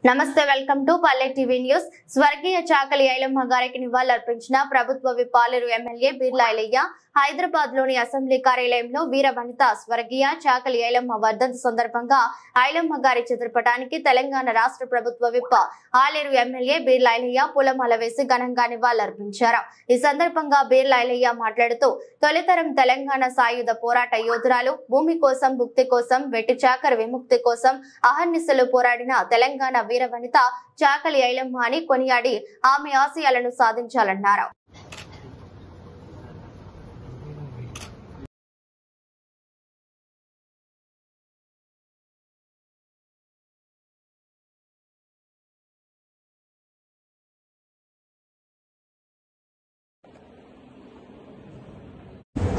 నమస్తే welcome to పల్లె TV news. స్వర్గీయ చాకలి ఐలమ్మ గారికి నివాళులర్పించిన ప్రభుత్వ పాలేరు ఎమ్మెల్యే బిర్లా ఐలయ్య హైదరాబాద్ లోని అసెంబ్లీ కార్యాలయంలో వీర వనిత స్వర్గీయ చాకలి ఐలమ్మ వర్ధంతి సందర్భంగా ఐలమ్మ గారి చిత్రపటానికి తెలంగాణ రాష్ట్ర ప్రభుత్వ విప్ ఆలేరు ఎమ్మెల్యే బిర్లా ఐలయ్య పూలమాల వేసి ఘనంగా నివాళులర్పించారు. ఈ సందర్భంగా బిర్లా ఐలయ్య మాట్లాడుతూ తొలితరం తెలంగాణ సాయుధ పోరాట యోధురాలు, భూమి కోసం, భుక్తి కోసం, వెట్టి చాకరి విముక్తి కోసం అహర్నిశలు పోరాడిన తెలంగాణ వీర వనిత చాకలి ఐలమ్మ అని కొనియాడి ఆమె ఆశయాలను సాధించాలన్నారు.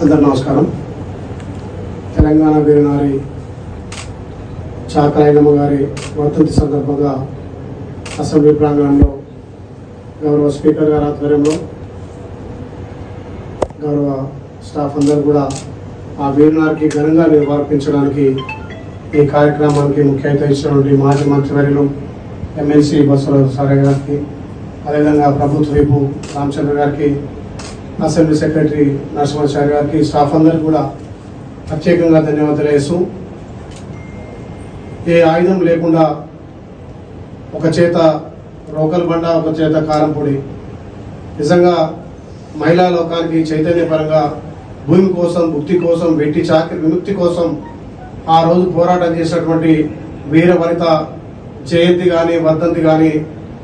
అందరూ నమస్కారం. తెలంగాణ వీరనారి చాకలి ఐలమ్మ గారి వర్ధంతి సందర్భంగా అసెంబ్లీ ప్రాంగణంలో గౌరవ స్పీకర్ గారి ఆధ్వర్యంలో గౌరవ స్టాఫ్ అందరూ కూడా ఆ వీరనారికి ఘనంగా నివాళులర్పించడానికి ఈ కార్యక్రమానికి ముఖ్య అతిథి ఇచ్చినటువంటి మాజీ మంత్రివర్యులు ఎమ్మెల్సీ బసవరాజు సారయ్య గారికి, అదేవిధంగా ప్రభుత్వ వైపు రామచంద్ర గారికి, అసెంబ్లీ సెక్రటరీ నరసింహాచారి గారికి, స్టాఫ్ అందరూ కూడా ప్రత్యేకంగా ధన్యవాదాలు వేస్తూ, ఏ ఆయుధం లేకుండా ఒక చేత రోకల్ బండ, ఒక చేత కారం పొడి, నిజంగా మహిళా లోకానికి చైతన్యపరంగా భూమి కోసం, భుక్తి కోసం, వెట్టి చాకరి విముక్తి కోసం ఆ రోజు పోరాటం చేసినటువంటి వీర వనిత జయంతి కానీ వర్ధంతి కానీ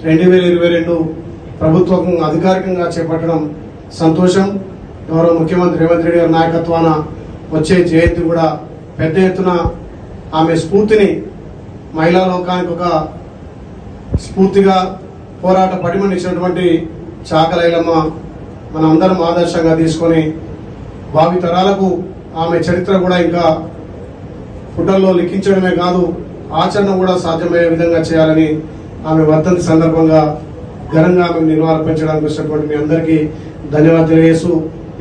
2022 ప్రభుత్వం అధికారికంగా చేపట్టడం సంతోషం. గౌరవ ముఖ్యమంత్రి రేవంత్ రెడ్డి గారి నాయకత్వాన వచ్చే జయంతి కూడా పెద్ద ఎత్తున ఆమె స్ఫూర్తిని మహిళా లోకానికి ఒక స్ఫూర్తిగా పోరాట పటిమనిచ్చినటువంటి చాకలి ఐలమ్మ మన అందరం ఆదర్శంగా తీసుకొని భావి తరాలకు ఆమె చరిత్ర కూడా ఇంకా ఫుటల్లో లిఖించడమే కాదు, ఆచరణ కూడా సాధ్యమయ్యే విధంగా చేయాలని ఆమె వర్ధంతి సందర్భంగా ఘనంగా ఆమె నివాళులర్పించడానికి వచ్చినటువంటి మీ అందరికీ ధన్యవాదాలు తెలియజేస్తూ,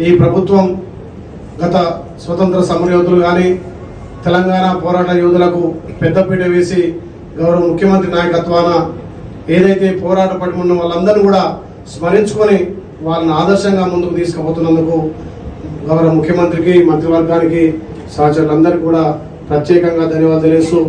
ఈ ప్రభుత్వం గత స్వతంత్ర సమరయోధులు కానీ తెలంగాణ పోరాట యోధులకు పెద్దపీట వేసి గౌరవ ముఖ్యమంత్రి నాయకత్వాన ఏదైతే పోరాట పట్టుకున్న వాళ్ళందరూ కూడా స్మరించుకొని వాళ్ళని ఆదర్శంగా ముందుకు తీసుకుపోతున్నందుకు గౌరవ ముఖ్యమంత్రికి, మంత్రివర్గానికి, సహచరులందరికీ కూడా ప్రత్యేకంగా ధన్యవాదాలు తెలియజేస్తూ